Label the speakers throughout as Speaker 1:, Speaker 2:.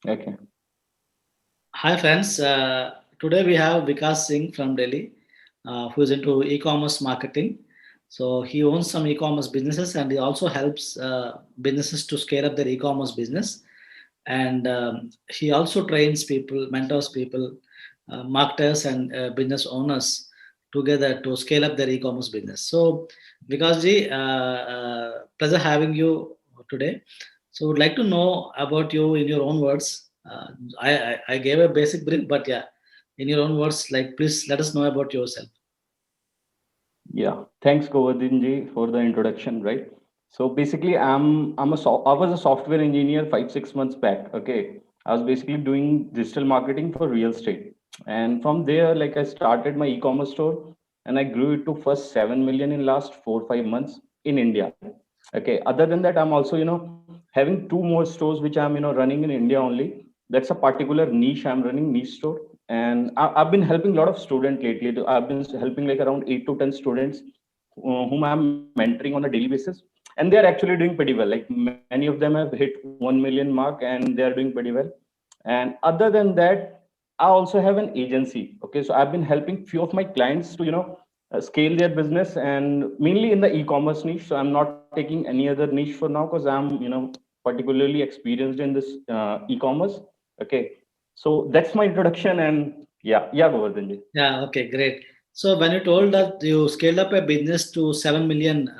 Speaker 1: Okay.
Speaker 2: Hi friends, today we have Vikas Singh from Delhi, who is into e-commerce marketing. So he owns some e-commerce businesses and he also helps businesses to scale up their e-commerce business. And he also trains people, mentors people, marketers and business owners together to scale up their e-commerce business. So Vikas ji, pleasure having you today. So would like to know about you in your own words. I gave a basic brief, but yeah, in your own words, like please let us know about yourself.
Speaker 1: Yeah. Thanks, Govardhan for the introduction. Right. So basically, I was a software engineer 5 6 months back. Okay. I was basically doing digital marketing for real estate, and from there, like I started my e-commerce store, and I grew it to first 7 million in last 4 5 months in India. Okay. Other than that, I'm also having two more stores which I'm running in India only. That's a particular niche I'm running, niche store. And I've been helping a lot of students lately. I've been helping like around 8 to 10 students whom I'm mentoring on a daily basis, and they're actually doing pretty well. Like many of them have hit 1 million mark, and they're doing pretty well. And other than that, I also have an agency. Okay, so I've been helping few of my clients to scale their business, and mainly in the e-commerce niche. So I'm not taking any other niche for now because I'm particularly experienced in this e-commerce. Okay, so that's my introduction. And yeah, Govardhan.
Speaker 2: Yeah, okay, great. So when you told that you scaled up a business to 7 million,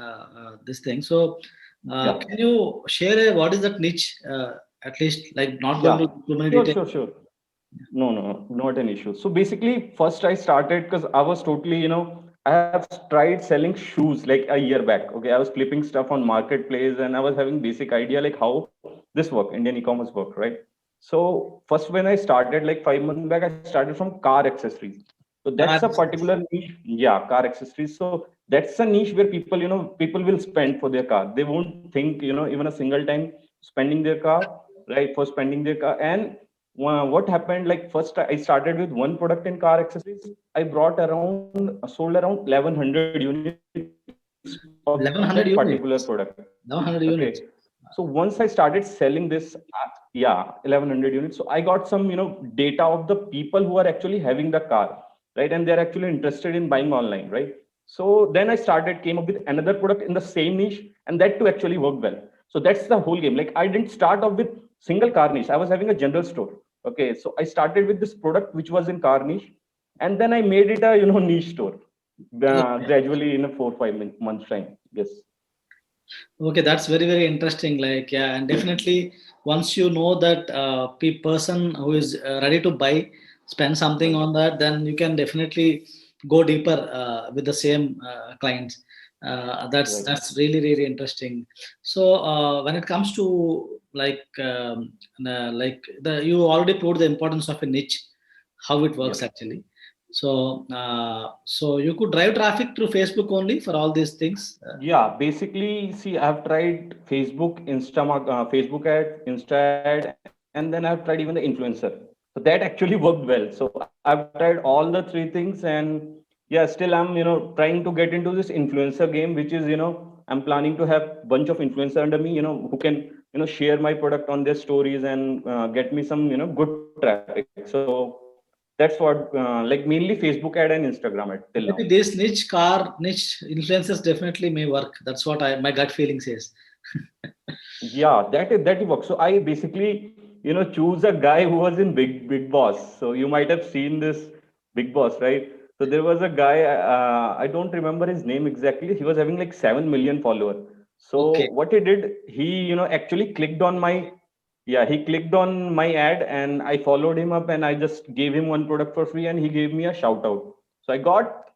Speaker 2: this thing. So
Speaker 1: Yeah,
Speaker 2: can you share what is that niche? At least like not going
Speaker 1: yeah,
Speaker 2: to too many
Speaker 1: sure,
Speaker 2: details.
Speaker 1: sure, sure. No, not an issue. So basically, first I started because I was totally, I have tried selling shoes like a year back. Okay, I was flipping stuff on marketplace, and I was having basic idea like how this work, Indian e-commerce work, right? So first when I started like 5 months back, I started from car accessories. So that's a particular niche. Yeah, car accessories. So that's a niche where people will spend for their car. They won't think, even a single time spending their car, right? For spending their car. And what happened, like first I started with one product in car accessories. I brought around sold around 1100 units of that particular product.
Speaker 2: 1100 units.
Speaker 1: Okay,
Speaker 2: 1100
Speaker 1: so
Speaker 2: units.
Speaker 1: once I started selling this, yeah, 1100 units. So I got some data of the people who are actually having the car, right? And they're actually interested in buying online, right? So then I started came up with another product in the same niche, and that too actually worked well. So that's the whole game. Like I didn't start off with single car niche. I was having a general store. Okay, so I started with this product which was in car niche, and then I made it a niche store
Speaker 2: Okay.
Speaker 1: gradually in a 4 5 months time. Yes.
Speaker 2: Okay, that's very, very interesting. Like, yeah, and definitely once you know that person who is ready to buy, spend something
Speaker 1: Right.
Speaker 2: on that, then you can definitely go deeper with the same clients.
Speaker 1: Right.
Speaker 2: That's really, really interesting. So when it comes to like the you already proved the importance of a niche, how it works
Speaker 1: Yep.
Speaker 2: actually. So so you could drive traffic through Facebook only for all these things.
Speaker 1: Yeah, basically, see, I've tried Facebook, Facebook ad, Insta ad, and then I've tried even the influencer. So that actually worked well. So I've tried all the three things, and yeah, still I'm, trying to get into this influencer game, which is, I'm planning to have bunch of influencer under me, who can, share my product on their stories and get me some, good traffic. So that's what, like mainly Facebook ad and Instagram ad till now.
Speaker 2: Maybe this niche influencers definitely may work. That's what my gut feeling says.
Speaker 1: Yeah, that works. So I basically, choose a guy who was in Big Boss. So you might have seen this Big Boss, right? So there was a guy, I don't remember his name exactly. He was having like 7 million followers. So
Speaker 2: Okay.
Speaker 1: what he did, he, actually clicked on my, yeah, he clicked on my ad, and I followed him up, and I just gave him one product for free, and he gave me a shout out. So I got,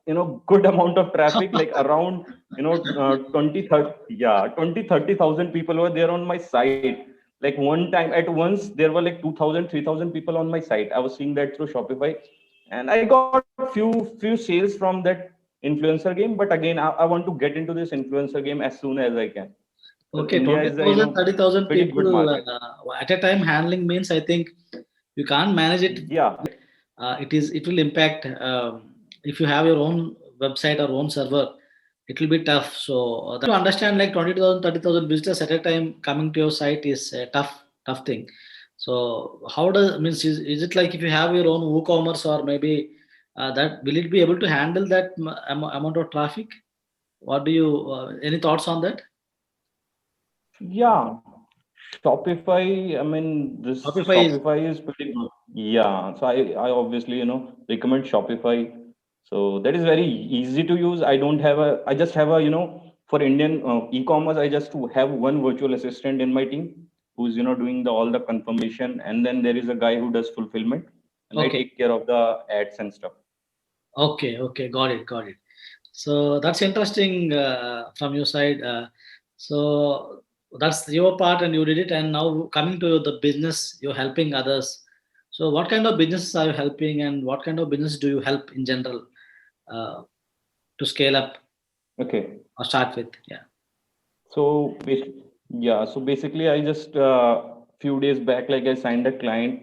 Speaker 1: good amount of traffic, like around 20 30, yeah, 20 30,000 people were there on my site. Like one time at once there were like 2,000 3,000 people on my site. I was seeing that through Shopify, and I got few sales from that influencer game. But again, I want to get into this influencer game as soon as I can, because
Speaker 2: Okay,
Speaker 1: India is a
Speaker 2: 20,000, 30,000
Speaker 1: pretty good
Speaker 2: people
Speaker 1: market.
Speaker 2: at a time handling means I think you can't manage it.
Speaker 1: Yeah.
Speaker 2: It will impact if you have your own website or own server. It will be tough. So to understand like 20,000, 30,000 visitors at a time coming to your site is a tough thing. So how does means is it like if you have your own WooCommerce or maybe that will it be able to handle that amount of traffic? What do you any thoughts on that?
Speaker 1: Yeah, Shopify, I mean, this
Speaker 2: Shopify is
Speaker 1: Shopify is pretty good. Yeah, so I obviously, recommend Shopify. So that is very easy to use. I just have a, for Indian e-commerce, I just have one virtual assistant in my team who's, doing all the confirmation. And then there is a guy who does fulfillment and I
Speaker 2: okay.
Speaker 1: take care of the ads and stuff.
Speaker 2: Okay, okay, got it, got it. So that's interesting from your side. So that's your part, and you did it. And now coming to the business, you're helping others. So what kind of businesses are you helping, and what kind of business do you help in general uh, to scale up
Speaker 1: Okay.
Speaker 2: or start with? Yeah,
Speaker 1: So basically, I just few days back, like I signed a client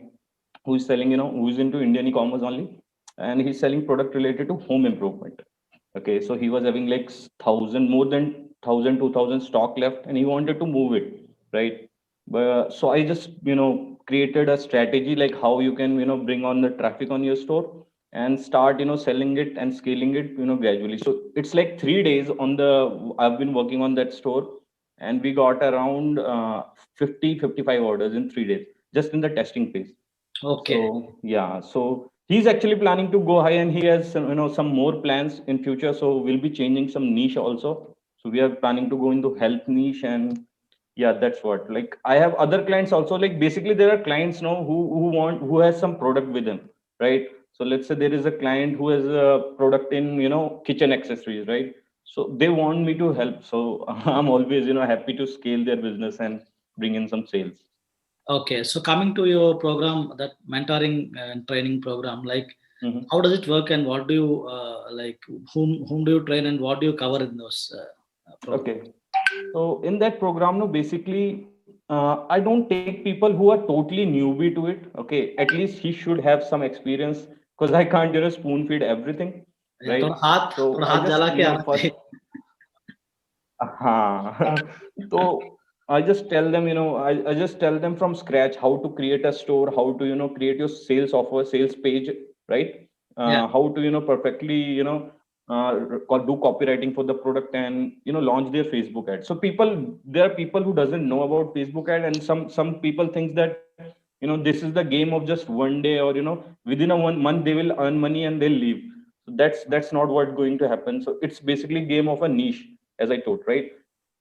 Speaker 1: who's selling, who's into Indian e-commerce only, and he's selling product related to home improvement. Okay, so he was having like thousand, more than 1,000, 2,000 stock left, and he wanted to move it, right? But so I just, created a strategy like how you can, bring on the traffic on your store and start, selling it and scaling it, gradually. So it's like 3 days on the, I've been working on that store, and we got around 50, 55 orders in 3 days, just in the testing phase.
Speaker 2: okay,
Speaker 1: So yeah, so he's actually planning to go high, and he has some more plans in future. So we'll be changing some niche also. So we are planning to go into health niche, and yeah, that's what. Like I have other clients also. Like basically, there are clients now who has some product with them, right? So let's say there is a client who has a product in kitchen accessories, right? So they want me to help. So I'm always happy to scale their business and bring in some sales.
Speaker 2: okay. So coming to your program, that mentoring and training program, like
Speaker 1: Mhm.
Speaker 2: how does it work, and what do you like? Whom do you train, and what do you cover in those programs?
Speaker 1: Okay. So in that program, no, basically, I don't take people who are totally newbie to it. Okay, at least he should have some experience because I can't, spoon feed everything,
Speaker 2: या
Speaker 1: right? So
Speaker 2: थोड़ा
Speaker 1: I
Speaker 2: हाथ
Speaker 1: just,
Speaker 2: जला के आना
Speaker 1: first,
Speaker 2: चाहिए.
Speaker 1: so I just tell them, I just tell them from scratch how to create a store, how to, create your sales offer, sales page, right?
Speaker 2: Yeah,
Speaker 1: How to, perfectly, do copywriting for the product and, launch their Facebook ad. So there are people who doesn't know about Facebook ad, and some people thinks that, this is the game of just one day, or, within a 1 month they will earn money and they'll leave. So that's not what going to happen. So it's basically game of a niche, as I told, right?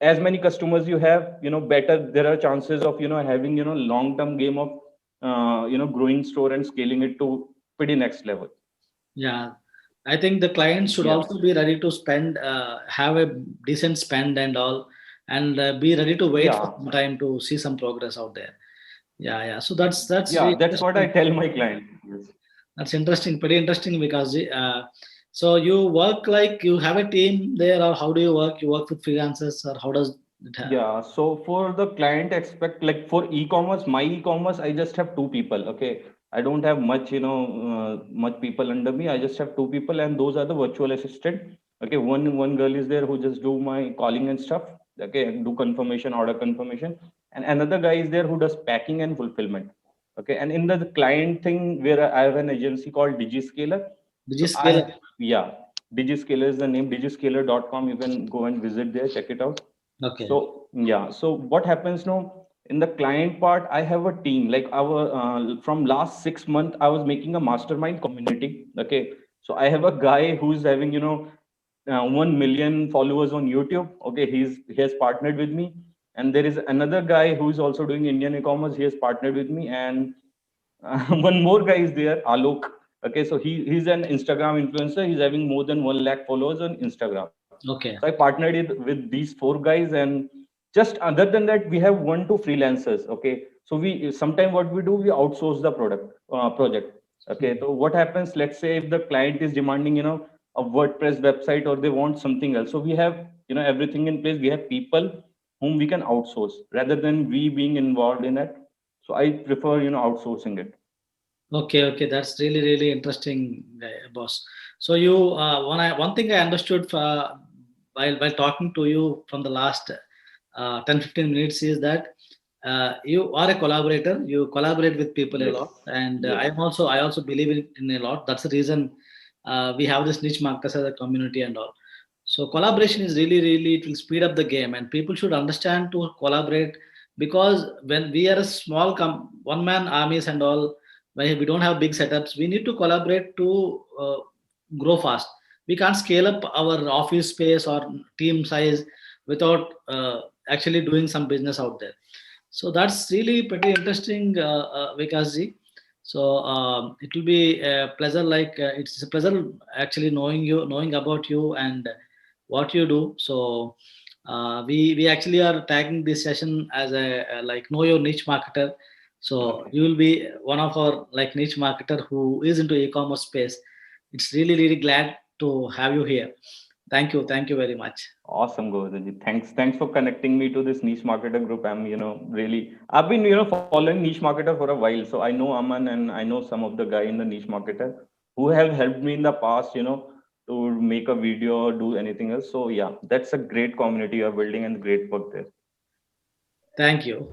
Speaker 1: As many customers you have, better there are chances of having long term game of growing store and scaling it to pretty next level.
Speaker 2: yeah. I think the clients should
Speaker 1: Yeah,
Speaker 2: also be ready to spend, have a decent spend and all, and be ready to wait for
Speaker 1: yeah,
Speaker 2: some time to see some progress out there. Yeah, yeah. So that's
Speaker 1: yeah,
Speaker 2: really
Speaker 1: that's what I
Speaker 2: interesting.
Speaker 1: tell my client. Yes.
Speaker 2: That's interesting, pretty interesting because so you work like you have a team there, or how do you work? You work with freelancers, or how does it have?
Speaker 1: Yeah, so for the client expect, like for e-commerce, my e-commerce, I just have two people. Okay, I don't have much, much people under me. I just have two people, and those are the virtual assistant. Okay, one girl is there who just do my calling and stuff. Okay, and do confirmation, order confirmation, and another guy is there who does packing and fulfillment. Okay, and in the client thing where I have an agency called DigiScaler.
Speaker 2: Did you
Speaker 1: So
Speaker 2: scale up?
Speaker 1: yeah, DigiScaler is the name. Digiscaler.com. You can go and visit there, check it out.
Speaker 2: Okay,
Speaker 1: So yeah, so what happens now in the client part? I have a team. Like our from last 6 months, I was making a mastermind community. Okay, so I have a guy who's having 1 million followers on YouTube. Okay, he has partnered with me, and there is another guy who's also doing Indian e-commerce. He has partnered with me, and one more guy is there, Alok. Okay, so he's an Instagram influencer. He's having more than 1 lakh followers on Instagram. So I
Speaker 2: okay,
Speaker 1: partnered it with these four guys, and just other than that, we have one, two freelancers. Okay, so we sometimes what we do, we outsource the project. Okay, so what happens? Let's say if the client is demanding, a WordPress website, or they want something else. So we have, everything in place. We have people whom we can outsource rather than we being involved in it. So I prefer, outsourcing it.
Speaker 2: okay, okay. That's really, really interesting, boss. So you, one thing I understood while talking to you from the last 10, 15 minutes is that you are a collaborator. You collaborate with people a
Speaker 1: Yes.
Speaker 2: lot, and
Speaker 1: Yes.
Speaker 2: I also believe in a lot. That's the reason we have this niche marketers as a community and all. So collaboration is really it will speed up the game, and people should understand to collaborate, because when we are a small one man armies and all, when we don't have big setups, we need to collaborate to grow fast. We can't scale up our office space or team size without actually doing some business out there. So that's really pretty interesting, Vikas ji. So it will be a pleasure. It's a pleasure actually knowing you, knowing about you and what you do. So we actually are tagging this session as a like know your niche marketer. So
Speaker 1: Okay.
Speaker 2: you will be one of our like niche marketer who is into e-commerce space. It's really glad to have you here. Thank you very much.
Speaker 1: Awesome, Govardhanji. Thanks for connecting me to this niche marketer group. I've been, following niche marketer for a while. So I know Aman and I know some of the guy in the niche marketer who have helped me in the past, to make a video or do anything else. So yeah, that's a great community you're building and great work there.
Speaker 2: Thank you.